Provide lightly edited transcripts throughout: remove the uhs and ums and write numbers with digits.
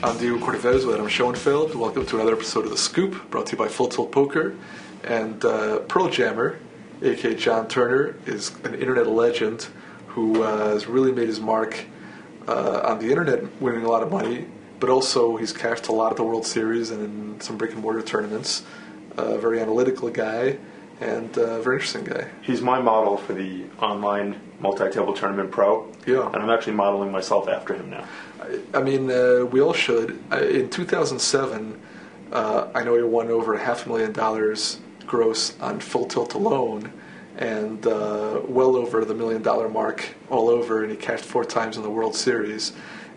I'm Diego Cortez with Adam Schoenfeld. Welcome to another episode of The Scoop, brought to you by Full Tilt Poker. And PearlJammer, aka Jon Turner, is an internet legend who has really made his mark on the internet, winning a lot of money, but also he's cashed a lot at the World Series and in some brick and mortar tournaments. Very analytical guy and very interesting guy. He's my model for the online multi-table tournament pro. Yeah. And I'm actually modeling myself after him now. I mean, we all should. In 2007, I know he won over $500,000 gross on Full Tilt alone, and well over the $1 million mark all over, and he cashed 4 times in the World Series.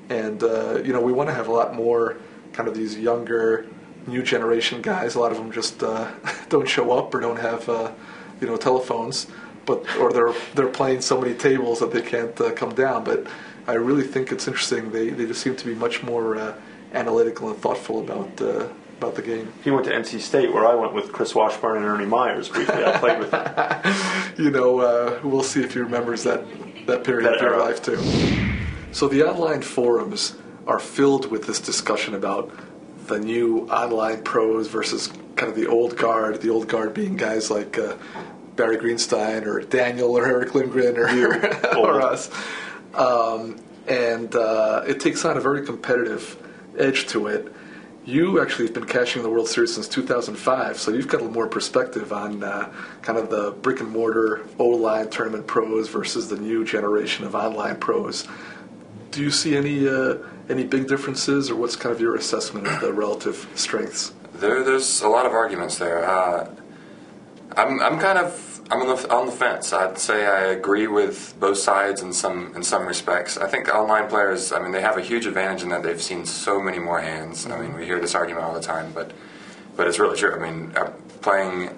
And, we want to have a lot more kind of these younger, new generation guys. A lot of them just don't show up or don't have, telephones, or they're playing so many tables that they can't come down. But I really think it's interesting. They just seem to be much more analytical and thoughtful about the game. He went to NC State, where I went with Chris Washburn and Ernie Myers briefly. I played with him. We'll see if he remembers that period of your life too. So the online forums are filled with this discussion about the new online pros versus kind of the old guard being guys like Barry Greenstein or Daniel or Eric Lindgren or us. It takes on a very competitive edge to it. You actually have been cashing the World Series since 2005, so you've got a little more perspective on kind of the brick and mortar O-line tournament pros versus the new generation of online pros. Do you see any big differences, or what's kind of your assessment of the relative strengths? There's a lot of arguments there. I'm on the fence. I'd say I agree with both sides in some respects. I think online players, they have a huge advantage in that they've seen so many more hands. We hear this argument all the time, but it's really true. Playing,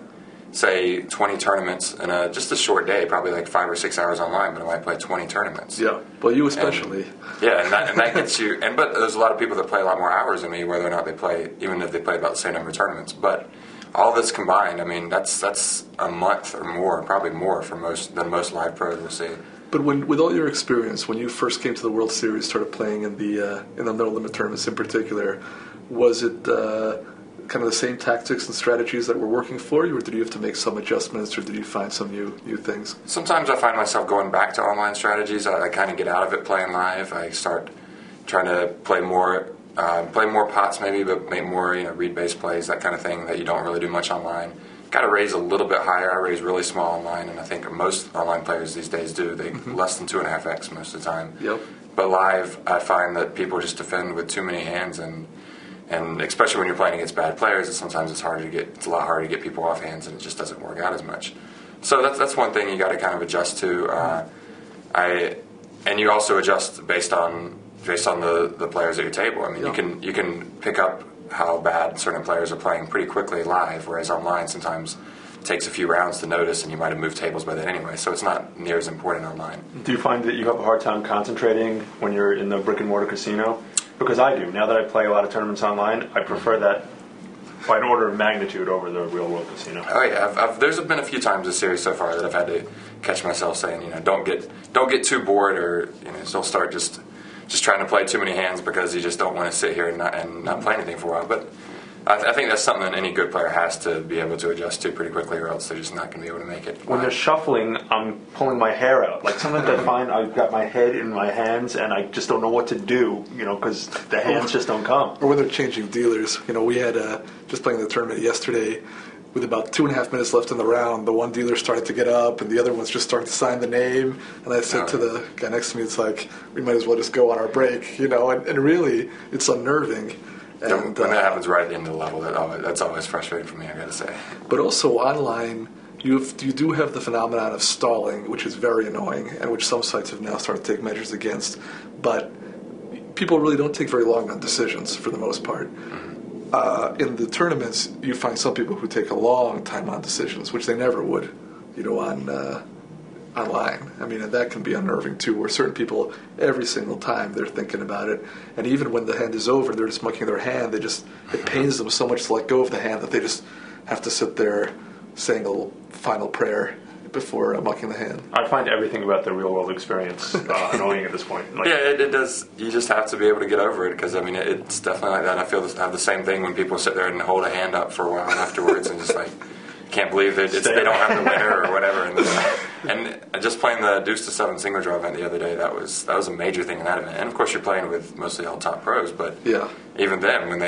say, 20 tournaments in just a short day, probably like 5 or 6 hours online, but I might play 20 tournaments. Yeah, well, you especially. And that gets you. But there's a lot of people that play a lot more hours than me, whether or not they play, even if they play about the same number of tournaments. But all this combined, that's a month or more, probably more for most live pros we'll see. But with all your experience, when you first came to the World Series, started playing in the no limit tournaments in particular, was it kind of the same tactics and strategies that were working for you, or did you have to make some adjustments, or did you find some new things? Sometimes I find myself going back to online strategies. I kind of get out of it playing live. I start trying to play more pots maybe, but make more read-based plays, that kind of thing that you don't really do much online. Got to raise a little bit higher. I raise really small online, and I think most online players these days do. They less than 2.5x most of the time. Yep. But live, I find that people just defend with too many hands, and especially when you're playing against bad players, sometimes it's a lot harder to get people off hands, and it just doesn't work out as much. So that's one thing you got to kind of adjust to. And you also adjust based on the players at your table. You can pick up how bad certain players are playing pretty quickly live, whereas online sometimes it takes a few rounds to notice, and you might have moved tables by then anyway, so it's not near as important online. Do you find that you have a hard time concentrating when you're in the brick and mortar casino? Because I do. Now that I play a lot of tournaments online, I prefer that by an order of magnitude over the real world casino. Oh yeah, there's been a few times this series so far that I've had to catch myself saying, don't get too bored, or don't start just trying to play too many hands because you just don't want to sit here and not play anything for a while. But I think that's something that any good player has to be able to adjust to pretty quickly, or else they're just not going to be able to make it. When they're shuffling, I'm pulling my hair out. Like sometimes I find I've got my head in my hands and I just don't know what to do, because the hands just don't come. Or when they're changing dealers. We had just playing the tournament yesterday. With about 2.5 minutes left in the round, the one dealer started to get up, and the other one's just starting to sign the name. And I said to the guy next to me, it's like, we might as well just go on our break, and really, it's unnerving. And when that happens right at the end of the level, that's always frustrating for me, I gotta say. But also online, you do have the phenomenon of stalling, which is very annoying, and which some sites have now started to take measures against. But people really don't take very long on decisions, for the most part. In the tournaments, you find some people who take a long time on decisions, which they never would, online. And that can be unnerving too, where certain people, every single time, they're thinking about it. And even when the hand is over, they're just mucking their hand. It pains them so much to let go of the hand that they just have to sit there saying a little final prayer before mucking the hand. I find everything about the real world experience annoying at this point. Like, Yeah, it does. You just have to be able to get over it because I mean it's definitely like that. I have the same thing when people sit there and hold a hand up for a while afterwards and just like can't believe that they don't have the winner or whatever. And just playing the Deuce to 7 single draw event the other day, that was a major thing in that event. And of course you're playing with mostly all top pros, but Yeah. even then when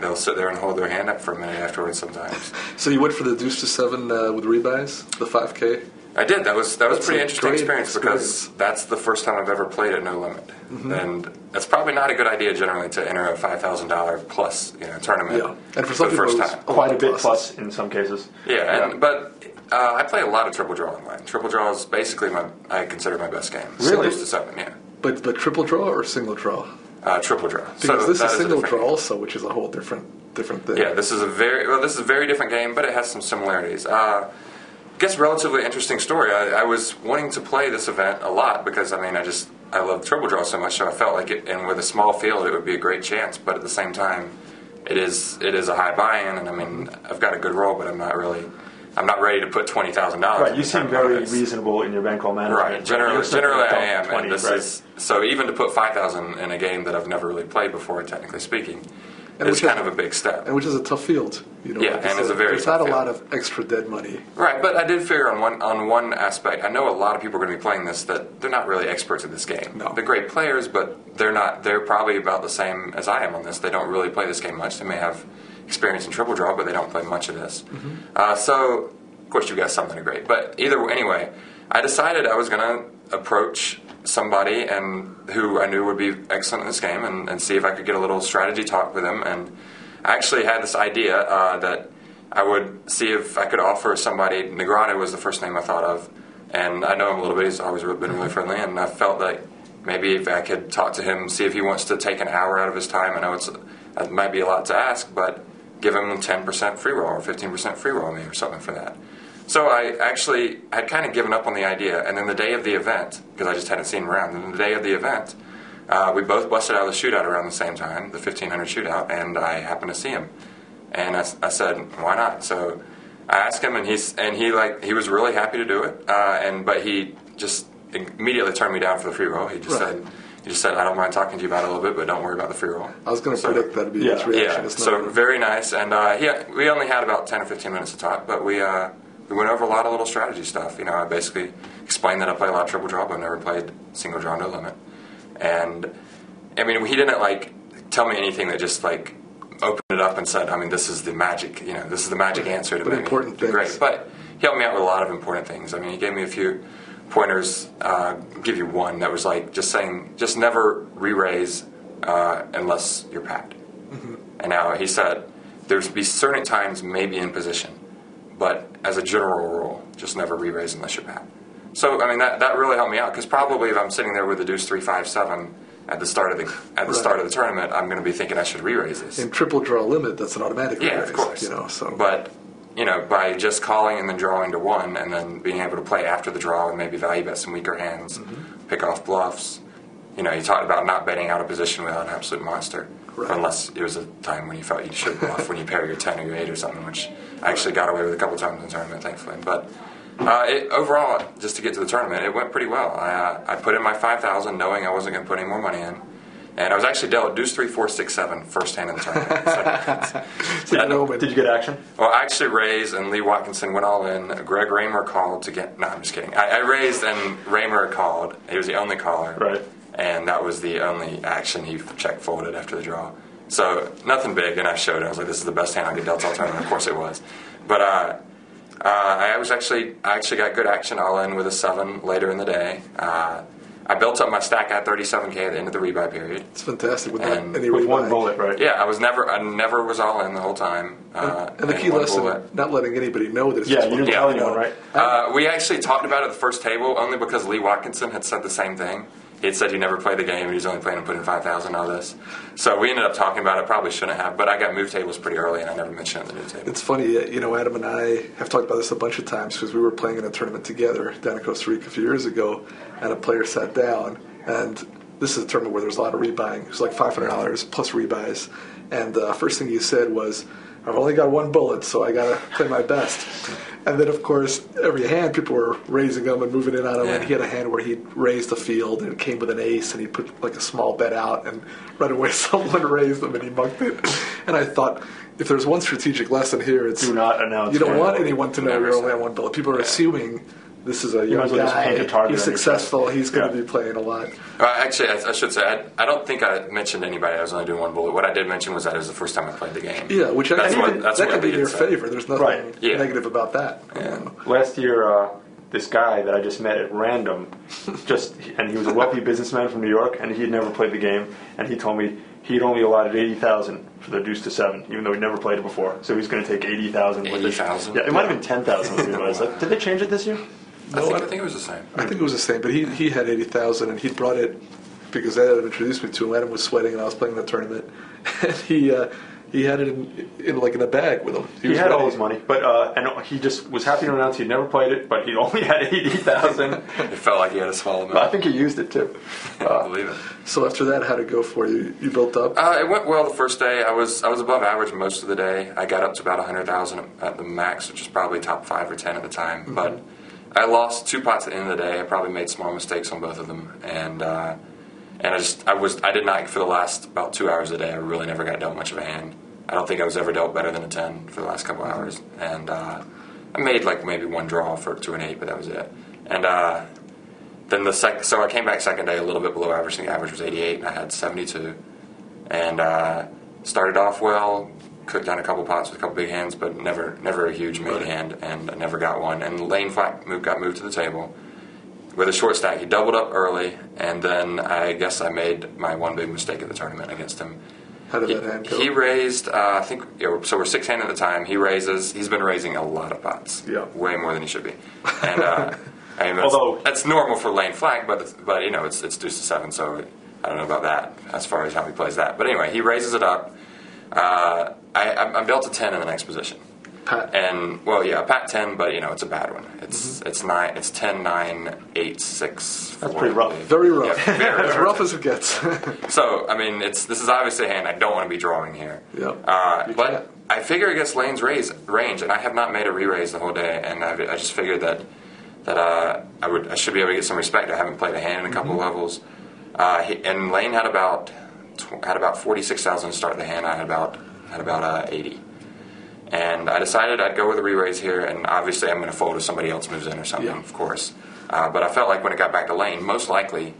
they'll sit there and hold their hand up for a minute afterwards sometimes. So you went for the Deuce to 7 with rebuys, the 5K? I did. That was a pretty a interesting great experience because that's the first time I've ever played at No Limit, and it's probably not a good idea generally to enter a $5,000 plus tournament. Yeah, and for some the people, first it was time. quite a bit pluses. plus in some cases. Yeah, but I play a lot of triple draw online. Triple draw is basically I consider my best game. Really? Deuce to 7, yeah. But triple draw or single draw? Triple draw. Because this that is a single different draw game. also, which is a whole different thing. Yeah, this is a very different game, but it has some similarities. I guess relatively interesting story. I was wanting to play this event a lot because I love triple draw so much, so I felt like it, and with a small field, it would be a great chance. But at the same time, it is a high buy-in, and I mean I've got a good roll, but I'm not ready to put $20,000. Right, you seem very reasonable in your bankroll management. Right, generally I am, 20, and this right? is so even to put $5,000 in a game that I've never really played before, technically speaking, And is which kind is- of a big step. And which is a tough field. Yeah, like I and it's said. a very There's tough not a field. lot of extra dead money. Right, but I did figure on one aspect. I know a lot of people are going to be playing this that they're not really experts at this game. No. They're great players, but they're not. They're probably about the same as I am on this. They don't really play this game much. They may have experience in triple draw, but they don't play much of this. So, of course, you guys something great. But anyway, I decided I was going to approach somebody and who I knew would be excellent in this game and see if I could get a little strategy talk with them. And I actually had this idea that I would see if I could offer somebody. Negrano was the first name I thought of, and I know him a little bit. He's always been really friendly, and I felt like maybe if I could talk to him, see if he wants to take an hour out of his time. I know it might be a lot to ask, but give him 10% free roll or 15% free roll me or something for that. So I actually had kind of given up on the idea, and then the day of the event, because I just hadn't seen him around, and the day of the event, we both busted out of the shootout around the same time, the 1500 shootout, and I happened to see him. And I said, why not? So I asked him, and he was really happy to do it, but he just immediately turned me down for the free roll. He just said, I don't mind talking to you about it a little bit, but don't worry about the free roll. I was going to predict that would be his reaction. Yeah, It's so not- very nice, and we only had about 10 or 15 minutes to talk, but we went over a lot of little strategy stuff. I basically explained that I play a lot of triple draw, but I've never played single draw no limit. And I mean, he didn't tell me anything that just opened it up and said, this is the magic, this is the magic answer to But make important me do great. things. But he helped me out with a lot of important things. I mean, he gave me a few pointers. Give you one that was just never re-raise unless you're packed. And now he said there's be certain times maybe in position, but as a general rule, just never re-raise unless you're packed. So I mean that really helped me out because probably if I'm sitting there with a Deuce 3-5-7 at the start of the tournament, I'm going to be thinking I should re-raise this. in triple draw limit, that's an automatic Yeah, raise, of course. So. But by just calling and then drawing to one, and then being able to play after the draw and maybe value bet some weaker hands, pick off bluffs. You talked about not betting out of position without an absolute monster, Right. unless it was a time when you felt you should bluff when you pair your 10 or your 8 or something, which I actually got away with a couple times in the tournament, thankfully. But overall, just to get to the tournament, it went pretty well. I put in my 5,000, knowing I wasn't going to put any more money in. And I was actually dealt Deuce 3-4-6-7 first hand in the tournament. Did you get action? Well, I actually raised, and Lee Watkinson went all in. Greg Raymer called to get... No, I'm just kidding. I raised, and Raymer called. He was the only caller. Right. And that was the only action he check folded after the draw. So, nothing big, and I showed it. I was like, this is the best hand I get dealt all tournament. Of course it was. But I actually got good action all in with a 7 later in the day. I built up my stack at 37K at the end of the rebuy period. It's fantastic with And any With rebuy. one bullet, right? Yeah, I never was all in the whole time. And the key one lesson, bullet. not letting anybody know that it's Yeah, just you one didn't bullet. tell anyone, right? We actually talked about it at the first table only because Lee Watkinson had said the same thing. He had said he never played the game and he was only planning on putting 5,000 on this. So we ended up talking about it. Probably shouldn't have, but I got move tables pretty early and I never mentioned it at the move table. It's funny, Adam and I have talked about this a bunch of times because we were playing in a tournament together down in Costa Rica a few years ago, and a player sat down, and this is a tournament where there's a lot of rebuying. It was like $500 plus rebuys, and the first thing he said was, I've only got one bullet, so I got to play my best. And then, of course, every hand people were raising them and moving in on him. Yeah. And he had a hand where he'd raised the field and it came with an ace, and he put like a small bet out, and right away someone raised them and he mucked it. And I thought, if there's one strategic lesson here, it's Do not announce. you don't your want bullet. anyone to know Never you're only say. on one bullet. People are assuming this is a might young as well just paint a guy. target He's on your successful. chest. He's going to Yeah. be playing a lot. Actually, I should say, I don't think I mentioned anybody I was only doing one bullet. What I did mention was that it was the first time I played the game. Yeah, which That's I what- think that's that what could be we in your did say. favor. There's nothing Right. Yeah. negative about that. Yeah. Last year, this guy that I just met at random, and he was a wealthy businessman from New York, and he had never played the game, and he told me he'd only allotted 80,000 for the Deuce to 7, even though he'd never played it before. So he's going to take 80,000. with it. 80,000? Yeah, it might have been 10,000. Did they change it this year? I think it was the same. I think it was the same, but he had 80,000, and he brought it because Adam introduced me to him. Adam was sweating, and I was playing in the tournament, and he had it in a bag with him. He was had all ready. his money, but and he just was happy to announce he'd never played it, but he'd only had 80,000. It felt like he had a small I amount. think he used it too. I believe it. So after that, how'd it go for you? You built up. It went well the first day. I was above average most of the day. I got up to about 100,000 at the max, which is probably top 5 or 10 at the time. Mm-hmm. But I lost 2 pots at the end of the day. I probably made small mistakes on both of them, and I did not for the last about 2 hours a day. I really never got dealt much of a hand. I don't think I was ever dealt better than a 10 for the last couple hours, and I made like maybe one draw to an 8, but that was it. And then so I came back second day a little bit below average. The average was 88, and I had 72, and started off well. Cooked down a couple pots with a couple big hands, but never a huge made hand, and I never got one. And Lane Flack got moved to the table with a short stack. He doubled up early, and then I guess I made my one big mistake at the tournament against him. How did that hand go? He raised, I think, so we're 6-hand at the time. He's been raising a lot of pots. Yeah. Way more than he should be. And I mean, Although- that's normal for Lane Flack, but it's Deuce to 7, so I don't know about that as far as how he plays that. But anyway, he raises it up. I'm dealt a 10 in the next position. Pat. And pat 10, but it's a bad one. It's 9. It's 10, 9, 8, 6. That's 4, pretty rough. I believe. Very rough. Yeah, very As rough as it gets. So I mean, this is obviously a hand I don't want to be drawing here. Yeah. You But can't. I figure against Lane's range, and I have not made a re-raise the whole day, and I just figured that I should be able to get some respect. I haven't played a hand in a couple of levels, and Lane had about 46,000 to start the hand. I had about 80. And I decided I'd go with a re-raise here, and obviously I'm going to fold if somebody else moves in or something, Yeah. of course. But I felt like when it got back to Lane, most likely,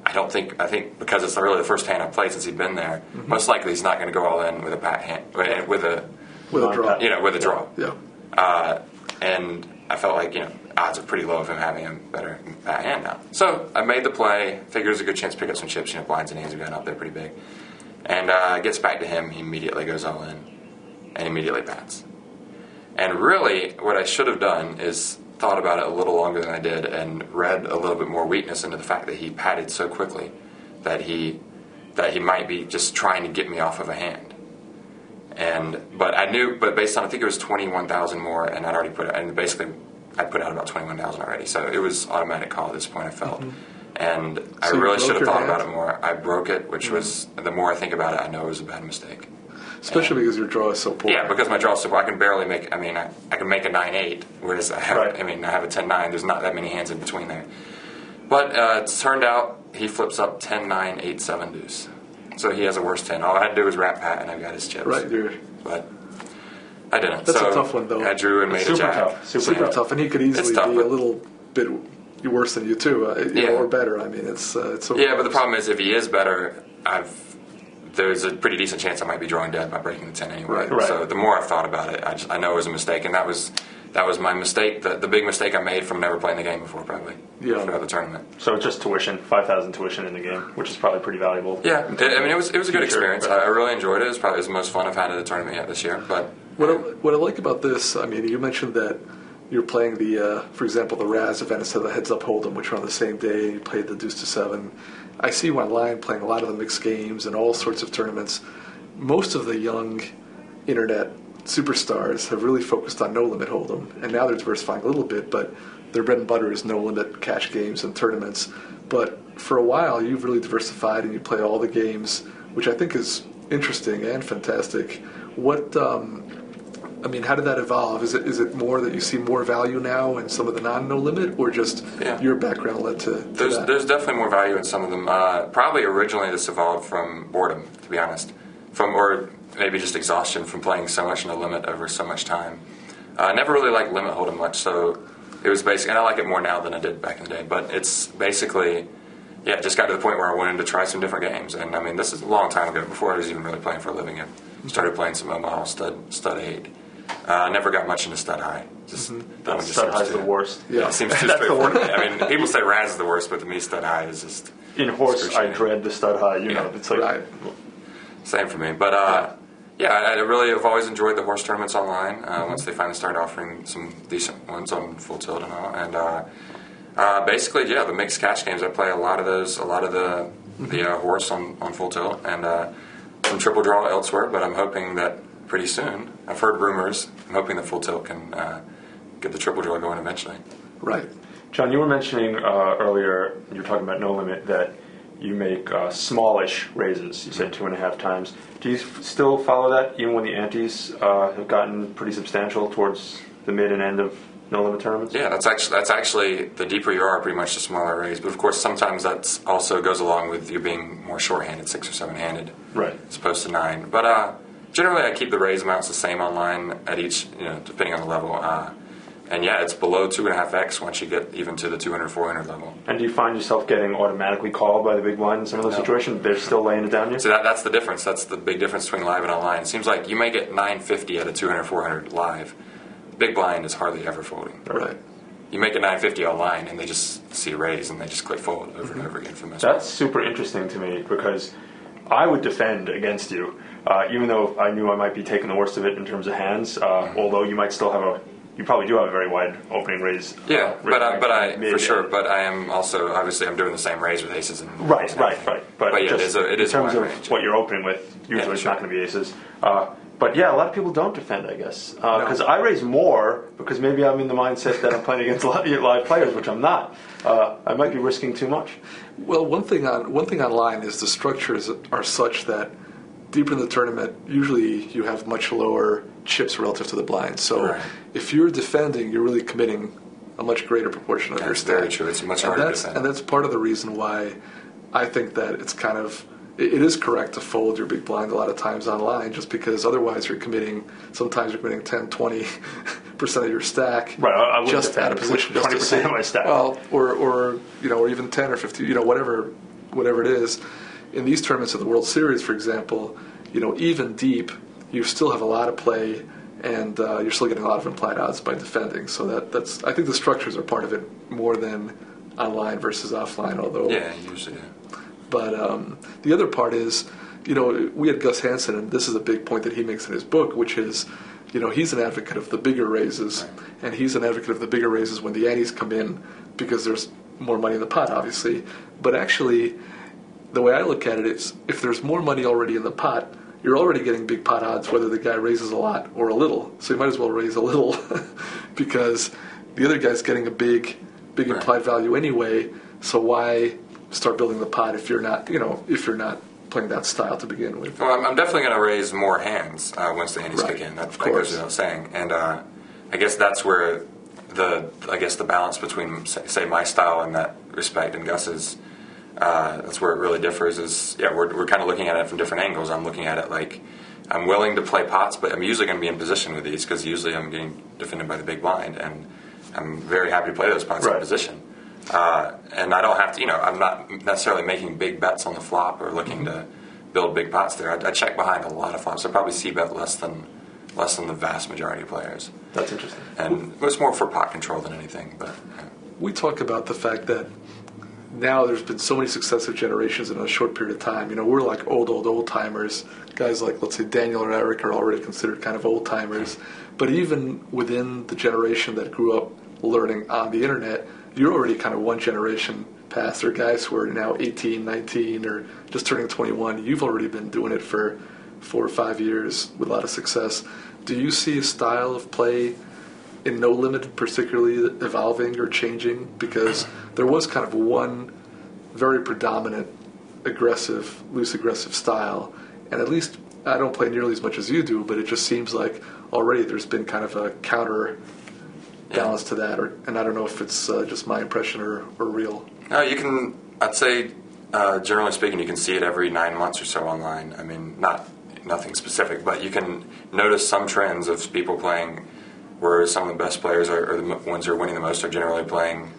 I think because it's really the first hand I played since he'd been there, most likely he's not going to go all in with a pat hand, with a draw. with a draw. Yeah. And I felt like odds are pretty low of him having a better pat hand now. So I made the play. Figured there's a good chance to pick up some chips. Blinds and hands are going up there pretty big. And it gets back to him. He immediately goes all in. And immediately pats. And really, what I should have done is thought about it a little longer than I did and read a little bit more weakness into the fact that he patted so quickly that he might be just trying to get me off of a hand. But based on, I think it was 21,000 more, and I'd already I put out about 21,000 already, so it was automatic call at this point, I felt. And I So you really broke should have your thought hand? about it more. I broke it, which was, the more I think about it, I know it was a bad mistake. Especially because your draw is so poor. Yeah, because my draw is so I can barely make. I can make a 9-8, whereas I have. Right. I have a 10-9. There's not that many hands in between there. But it's turned out he flips up 10-9, 8-7 deuce. So he has a worse 10. All I had to do was wrap pat, and I got his chips. Right. But I didn't. That's so a tough one, though. I drew and made Super a jack. tough. Super tough, and he could easily It's tough, be but- a little bit worse than you too, Yeah. or better. I mean, it's so Yeah, but the problem is if he is better, there's a pretty decent chance I might be drawing dead by breaking the 10 anyway. Right. So the more I've thought about it, I know it was a mistake, and that was my mistake. The big mistake I made from never playing the game before, probably. Yeah. Throughout the tournament. So it's just tuition, 5,000 tuition in the game, which is probably pretty valuable. Yeah, it was a good Future, experience. right. I really enjoyed it. It was probably the most fun I've had at a tournament yet this year. But What I like about this, I mean, you mentioned that you're playing for example, the Raz event instead of the Heads Up Hold'em, which were on the same day. You played the Deuce to 7. I see you online playing a lot of the mixed games and all sorts of tournaments. Most of the young internet superstars have really focused on no limit hold'em, and now they're diversifying a little bit, but their bread and butter is no limit cash games and tournaments. But for a while, you've really diversified and you play all the games, which I think is interesting and fantastic. What I mean, how did that evolve? Is it more that you see more value now in some of the non-no limit, or just your background led to that? There's definitely more value in some of them. Probably originally this evolved from boredom, to be honest, or maybe just exhaustion from playing so much no limit over so much time. I never really liked limit hold'em much, so it was basically, and I like it more now than I did back in the day. But it's basically, it just got to the point where I wanted to try some different games. And I mean, this is a long time ago, before I was even really playing for a living. I started playing some Omaha Stud 8. Never got much into Stud High. Just that one just Stud High is seems the worst. Yeah, it seems too straightforward. I mean, people say Raz is the worst, but to me, Stud High is just. In horse, I dread the Stud High. You know, it's like right. Same for me, but I really have always enjoyed the horse tournaments online. Once they finally started offering some decent ones on Full Tilt and all, and basically, the mixed cash games. I play a lot of those, a lot of the horse on Full Tilt, and some triple draw elsewhere. But I'm hoping that pretty soon. I've heard rumors. I'm hoping that Full Tilt can get the triple draw going eventually. Right. Jon, you were mentioning earlier, you were talking about No Limit, that you make smallish raises. You said 2.5 times. Do you still follow that even when the antes have gotten pretty substantial towards the mid and end of No Limit tournaments? Yeah, that's actually the deeper you are, pretty much the smaller raise. But of course, sometimes that also goes along with you being more short-handed, 6 or 7-handed, right, as opposed to 9. But generally, I keep the raise amounts the same online at each, depending on the level. And it's below 2.5x once you get even to the 200, 400 level. And do you find yourself getting automatically called by the big blind in some of those situations? They're still laying it down you? So that's the difference. That's the big difference between live and online. It seems like you may get 950 at a 200, 400 live. Big blind is hardly ever folding. Right. You make a 950 online, and they just see a raise, and they just click fold over and over again for the most part. That's super interesting to me, because I would defend against you, even though I knew I might be taking the worst of it in terms of hands, although you might still have you probably do have a very wide opening raise. Yeah, but I for sure. But I am also, obviously, I'm doing the same raise with aces and right. But yeah, just it is in terms a of wide range. What you're opening with, usually it's not going to be aces. But a lot of people don't defend, I guess, because I raise more because maybe I'm in the mindset that I'm playing against live players, which I'm not. I might be risking too much. Well, one thing online is the structures are such that deeper in the tournament, usually you have much lower chips relative to the blind. So if you're defending, you're really committing a much greater proportion of your stack. That's very true. It's much harder to defend. And that's part of the reason why I think that it's kind of, it is correct to fold your big blind a lot of times online, just because otherwise sometimes you're committing 10, 20% of your stack. Right, I would just out of position. 20% of my stack. Well, or even 10 or 50, whatever it is. In these tournaments of the World Series, for example, even deep, you still have a lot of play, and you're still getting a lot of implied odds by defending. So that's I think the structures are part of it more than online versus offline. Although usually. But the other part is, we had Gus Hansen, and this is a big point that he makes in his book, which is, he's an advocate of the bigger raises, and he's an advocate of the bigger raises when the antes come in, because there's more money in the pot, obviously. But actually, the way I look at it is, if there's more money already in the pot, you're already getting big pot odds whether the guy raises a lot or a little. So you might as well raise a little because the other guy's getting a big implied value anyway. So why start building the pot if you're not playing that style to begin with? Well, I'm definitely going to raise more hands once the antes kick in. That goes without saying. And I guess that's where the balance between, say, my style in that respect and Gus's, that's where it really differs. We're kind of looking at it from different angles. I'm looking at it like I'm willing to play pots, but I'm usually going to be in position with these because usually I'm getting defended by the big blind, and I'm very happy to play those pots in position. And I don't have to, I'm not necessarily making big bets on the flop or looking to build big pots there. I check behind a lot of flops. I probably c-bet less than the vast majority of players. That's interesting. And it's more for pot control than anything. But we talk about the fact that now there's been so many successive generations in a short period of time. We're like old timers. Guys like, let's say, Daniel or Eric are already considered kind of old timers. But even within the generation that grew up learning on the internet, you're already kind of one generation past. There are guys who are now 18, 19, or just turning 21. You've already been doing it for 4 or 5 years with a lot of success. Do you see a style of play in No Limit particularly evolving or changing? Because there was kind of one very predominant loose aggressive style, and at least I don't play nearly as much as you do, but it just seems like already there's been kind of a counter balance to that, and I don't know if it's just my impression or real. No, you can. I'd say, generally speaking, you can see it every 9 months or so online. I mean, nothing specific, but you can notice some trends of people playing where some of the best players or the ones who are winning the most are generally playing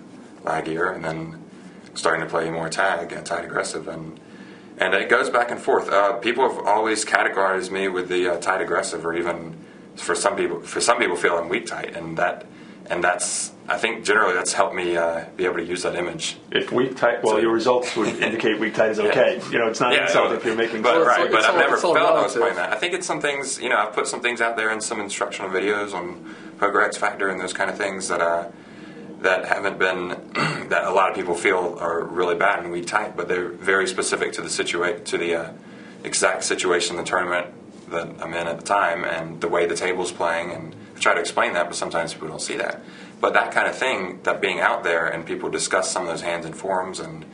laggier, and then starting to play more tag aggressive, and it goes back and forth. People have always categorized me with the tight aggressive, or even for some people feel I'm weak tight, and that's, I think generally that's helped me be able to use that image. If weak tight, well, your results would indicate weak tight is okay. Yeah. You know, it's not an insult if you're making. But right, but I've never felt I was relative. playing that. I think it's some things. You know, I've put some things out there in some instructional videos on Poker X Factor and those kind of things that haven't been that a lot of people feel are really bad and weak tight, but they're very specific to the exact situation in the tournament that I'm in at the time and the way the table's playing, and I try to explain that, but sometimes people don't see that. But that kind of thing, that being out there and people discuss some of those hands in forums and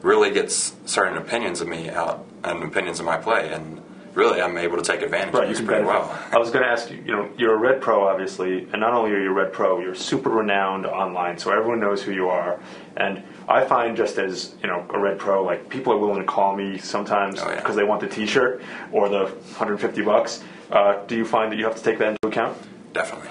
really gets certain opinions of me out and opinions of my play, and really I'm able to take advantage of this pretty well. I was going to ask you, you know, you're a Red Pro, obviously, and not only are you a Red Pro, you're super renowned online, so everyone knows who you are. And I find just as, you know, a Red Pro, like, people are willing to call me sometimes because they want the t-shirt or the $150. Do you find that you have to take that into account? Definitely.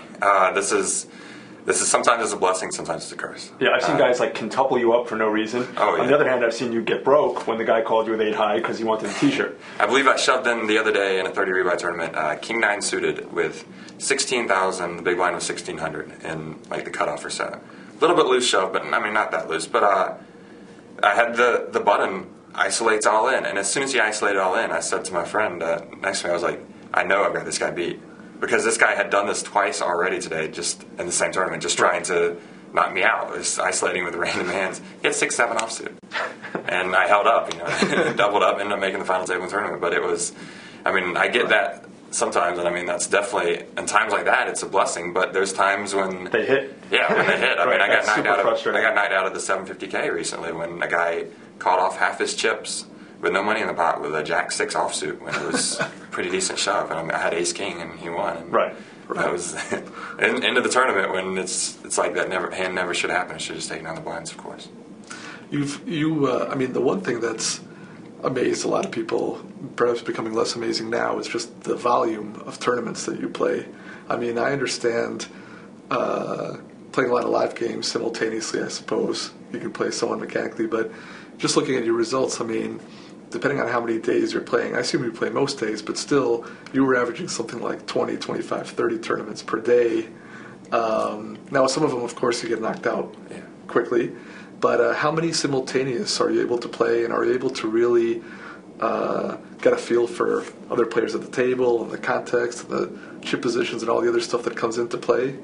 This is sometimes it's a blessing, sometimes it's a curse. Yeah, I've seen guys like quintuple you up for no reason. Oh, yeah. On the other hand, I've seen you get broke when the guy called you with 8 high because he wanted a t-shirt. I believe I shoved in the other day in a 30 rebuy tournament, King 9 suited with 16,000, the big blind was 1,600 in like the cutoff or so. A little bit loose shove, but I mean not that loose. But I had the button isolates all in, and as soon as he isolated all in, I said to my friend next to me, I was like, I know I've got this guy beat. Because this guy had done this twice already today, just in the same tournament, just trying to knock me out, just isolating with random hands. He had 6-7 offsuit. And I held up, you know, doubled up, ended up making the final table in the tournament. But it was, I mean, I get that sometimes, and I mean, that's definitely, in times like that, it's a blessing, but there's times when they hit. Yeah, when they hit. I mean, I got knocked out of the 750K recently when a guy caught off half his chips with no money in the pot with a Jack-6 offsuit when it was a pretty decent shove. And I had ace-king and he won. And right. That was into the tournament when it's like that hand never should happen. It should just take down the blinds, of course. I mean, the one thing that's amazed a lot of people, perhaps becoming less amazing now, is just the volume of tournaments that you play. I mean, I understand playing a lot of live games simultaneously, I suppose. You can play somewhat mechanically, but just looking at your results, I mean, depending on how many days you're playing, I assume you play most days, but still, you were averaging something like 20, 25, 30 tournaments per day. Now, some of them, of course, you get knocked out quickly, but how many simultaneous are you able to play, and are you able to really get a feel for other players at the table and the context, and the chip positions, and all the other stuff that comes into play?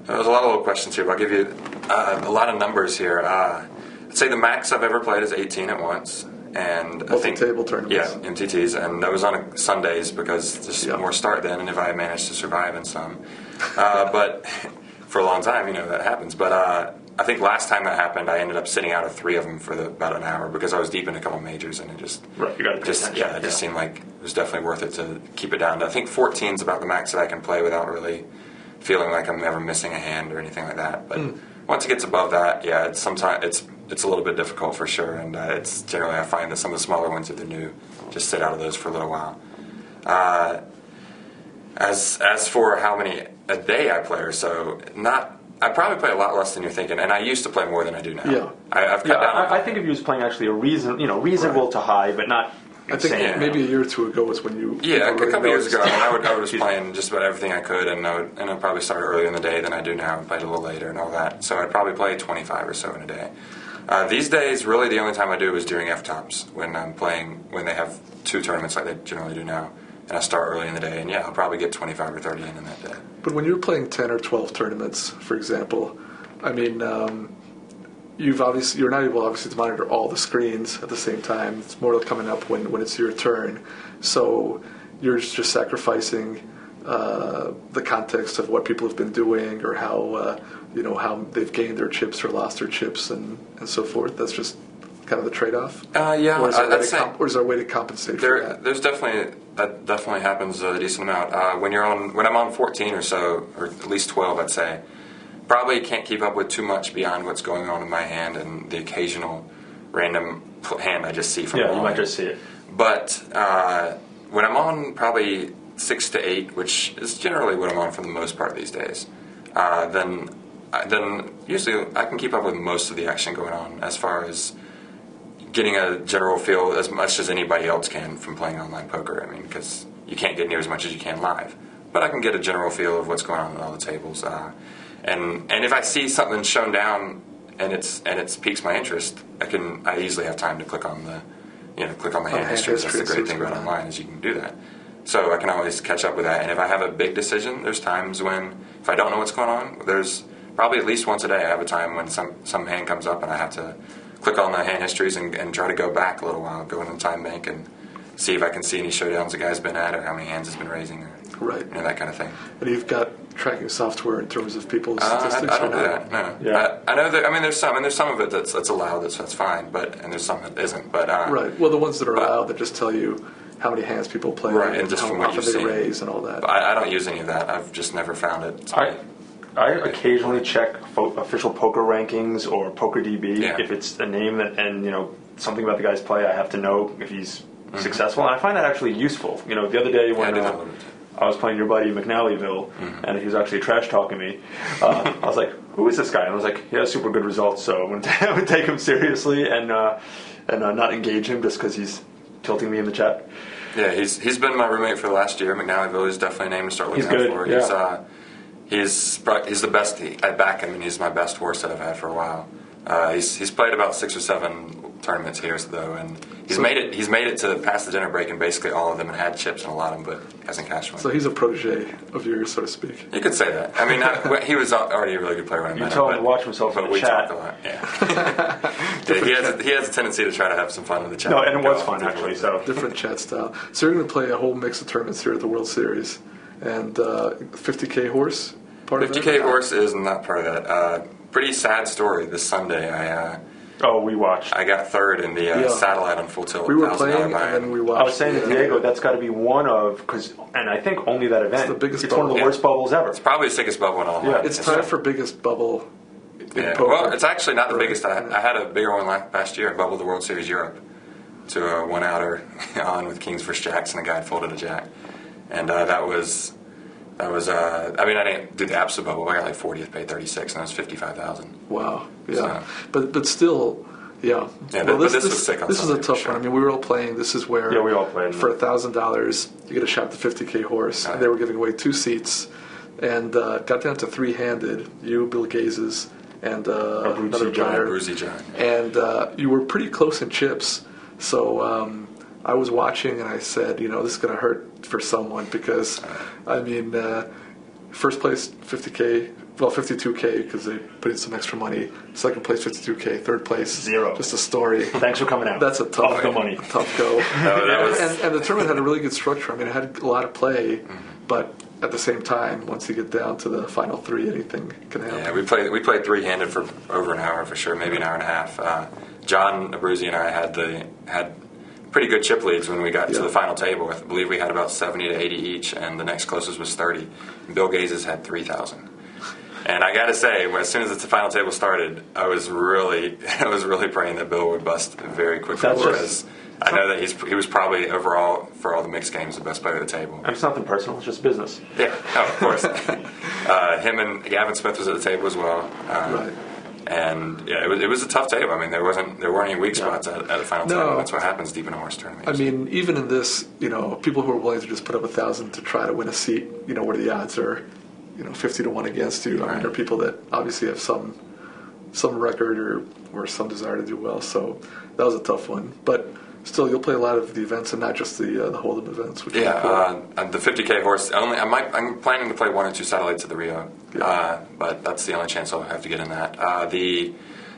There's a lot of little questions here, but I'll give you a lot of numbers here. I'd say the max I've ever played is 18 at once. And I think table tournaments. Yeah, MTTs, and that was on Sundays because there's more start then, and if I managed to survive in some. But for a long time, you know, that happens. But I think last time that happened, I ended up sitting out of 3 of them for about an hour because I was deep in a couple majors, and it just just seemed like it was definitely worth it to keep it down to, I think 14 is about the max that I can play without really feeling like I'm ever missing a hand or anything like that. But once it gets above that, it's a little bit difficult for sure, and it's generally I find that some of the smaller ones, if they're new, just sit out of those for a little while. As for how many a day I play or so, I probably play a lot less than you're thinking, and I used to play more than I do now. Yeah. I've cut down. I think of you as playing actually a reasonable to high, but not. I think maybe a year or two ago was when you. Yeah, a couple years ago, I was playing just about everything I could, and I'd probably start earlier in the day than I do now, and played a little later and all that. So I'd probably play 25 or so in a day. These days, really, the only time I do is during F-tops when they have 2 tournaments like they generally do now, and I start early in the day, and I'll probably get 25 or 30 in that day. But when you're playing 10 or 12 tournaments, for example, I mean, you're not able obviously to monitor all the screens at the same time. It's more coming up when it's your turn, so you're just sacrificing the context of what people have been doing or how they've gained their chips or lost their chips and so forth. That's just kind of the trade-off? Yeah, Or is there, I'd say or is there a way to compensate for that? there's definitely happens a decent amount. When I'm on 14 or so, or at least 12, I'd say, probably can't keep up with too much beyond what's going on in my hand and the occasional random hand I just see from Yeah, you might just see it. But when I'm on probably 6 to 8, which is generally what I'm on for the most part these days, then usually I can keep up with most of the action going on as far as getting a general feel as much as anybody else can from playing online poker. I mean, because you can't get near as much as you can live. But I can get a general feel of what's going on at all the tables. And if I see something shown down and it's piques my interest, I easily have time to click on the hand history. That's the great thing about online is you can do that. So I can always catch up with that. And if I have a big decision, there's times when if I don't know what's going on, there's probably at least once a day I have a time when some hand comes up and I have to click on the hand histories and try to go back a little while, go into the time bank and see if I can see any showdowns the guy's been at or how many hands he's been raising or that kind of thing. And you've got tracking software in terms of people's statistics? I don't do that, no. Yeah. I know that, I mean, there's some of it that's allowed, that's fine, and there's some that isn't. But right. Well, the ones that are allowed that just tell you how many hands people play and just how from what often you've they seen. raise and all that. I don't use any of that. I've just never found it. I occasionally check official poker rankings or PokerDB if it's a name and something about the guy's play. I have to know if he's successful, and I find that actually useful. The other day when I was playing your buddy McNallyville, and he was actually trash talking me, I was like, "Who is this guy?" And I was like, "He has super good results, so I'm gonna take him seriously and not engage him just because he's tilting me in the chat." Yeah, he's been my roommate for the last year. McNallyville is definitely a name to start looking out for. Yeah. He's the best. I back him, and he's my best horse that I've had for a while. He's played about 6 or 7 tournaments here, though, and he's made it to past the dinner break in basically all of them and had chips in a lot of them, but hasn't cashed one. So he's a protege of yours, so to speak. You could say that. I mean, he was already a really good player when I met him. You tell him to watch himself in but the we chat. talked a lot. Yeah. He has a tendency to try to have some fun in the chat. No, and it was fun actually. So Different chat style. So you're going to play a whole mix of tournaments here at the World Series, and 50K horse part 50K of it? horse is not part of that. Pretty sad story. This Sunday, we watched. I got third in the satellite on Full Tilt. We were playing, and then we watched. I was saying to Diego, that's got to be one of and I think only that event. It's the biggest It's one of the worst bubbles ever. It's probably the sickest bubble in all. Yeah. It's tied for biggest bubble in poker. Well, it's actually not the biggest. I had a bigger one last year. I bubbled the World Series Europe to a one-outer on with Kings vs. Jacks, and the guy had folded a jack, and that was. I mean, I didn't do the absolute bubble. I got like 40th, paid 36, and that was 55,000. Wow. Yeah. So. But still. Yeah. Yeah, well, this was sick on This is a Sunday, tough for sure. one. I mean, we were all playing. This is where we all played. For $1,000, you get a shot at the 50K horse. And they were giving away 2 seats, and got down to 3-handed. You, Bill Gazes, and another giant. Brucey giant. And you were pretty close in chips. So I was watching, and I said, this is going to hurt for someone because, I mean, first place 50K. Well, 52K because they put in some extra money. Second place 52K. Third place 0. Just a story. Thanks for coming out. That's a tough Off the money. Tough go. And the tournament had a really good structure. I mean, it had a lot of play, but at the same time, once you get down to the final 3, anything can happen. Yeah, we played 3-handed for over an hour for sure, maybe an hour and a half. John Abruzzi and I had pretty good chip leads when we got to the final table. I believe we had about 70 to 80 each, and the next closest was 30. And Bill Gazes had 3,000. And I got to say, as soon as the final table started, I was really praying that Bill would bust very quickly because I know that he was probably overall for all the mixed games the best player at the table. It's nothing personal; it's just business. Yeah, of course. Him and Gavin Smith was at the table as well. Right. And it was a tough table. I mean, there weren't any weak spots at the final table. That's what happens deep in a horse tournament. I mean, even in this, people who are willing to just put up 1,000 to try to win a seat, where the odds are. 50 to 1 against you. I mean, there are people that obviously have some record or some desire to do well. So that was a tough one. But still, you'll play a lot of the events and not just the Hold'em events. Which the 50K horse. I'm planning to play 1 or 2 satellites at the Rio, but that's the only chance I'll have to get in that.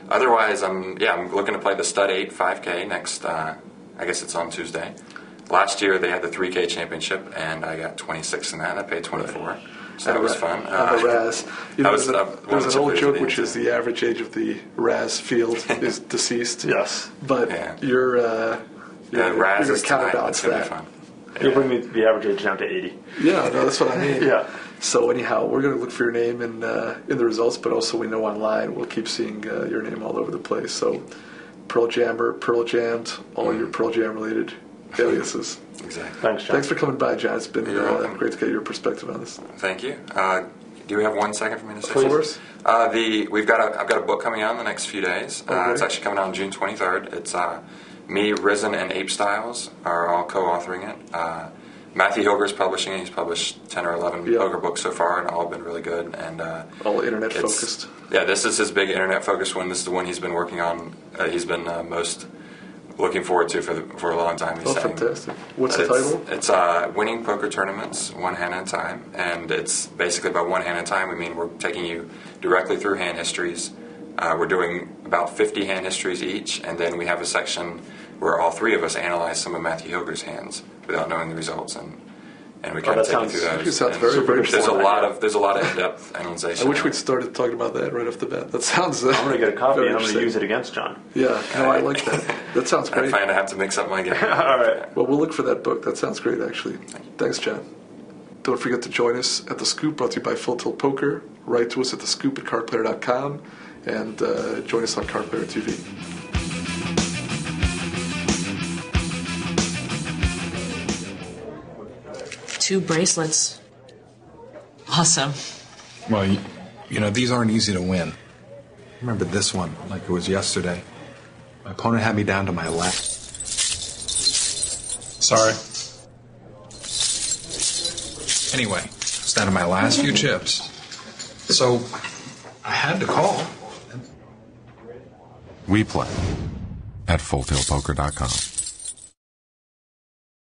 Otherwise, I'm looking to play the Stud 8 5K next. I guess it's on Tuesday. Last year they had the 3K championship, and I got 26 in that. I paid 24. so that was fun. On the Raz. You know, there's an old typically joke which is the average age of the Raz field is deceased. Yes. But you're Raz going is to counterbalance tonight. It's that. gonna be fun. You'll bring me the average age down to 80. Yeah, no, that's what I mean. Yeah. So anyhow, we're going to look for your name in the results, but also we know online we'll keep seeing your name all over the place. So PearlJammer, PearlJammed, all your Pearl Jam related aliases. Exactly. Thanks, Jon. Thanks for coming by, John. It's been welcome. great to get your perspective on this. Thank you. Do we have 1 second for me to say? Of course. I've got a book coming out in the next few days. Okay. It's actually coming out on June 23rd. It's me, Risen, and Ape Styles are all co-authoring it. Matthew Hilger's publishing it. He's published 10 or 11 poker books so far, and all have been really good. And all internet focused. Yeah, this is his big internet focused one. This is the one he's been working on. He's been most looking forward to for a long time. He's saying. Fantastic. What's the title? It's Winning Poker Tournaments One Hand at a Time, and it's basically by one hand at a time. We mean we're taking you directly through hand histories. We're doing about 50 hand histories each, and then we have a section where all three of us analyze some of Matthew Hilger's hands without knowing the results, and we kind of take you through that. It sounds very There's a interesting. lot of in-depth analysis. I wish we'd started talking about that right off the bat. That sounds. I'm going to get a copy very and I'm going to interesting. use it against Jon. Yeah, no, I like that. That sounds I great. plan to have to mix up my game. All right. Well, we'll look for that book. That sounds great, actually. Thanks, John. Don't forget to join us at The Scoop, brought to you by Full Tilt Poker. Write to us at thescoop@cardplayer.com and join us on Cardplayer TV. Two bracelets. Awesome. Well, you know, these aren't easy to win. I remember this one like it was yesterday. My opponent had me down to my left. Sorry. Anyway, it's down to my last few chips. So I had to call. We play at FullTiltPoker.com.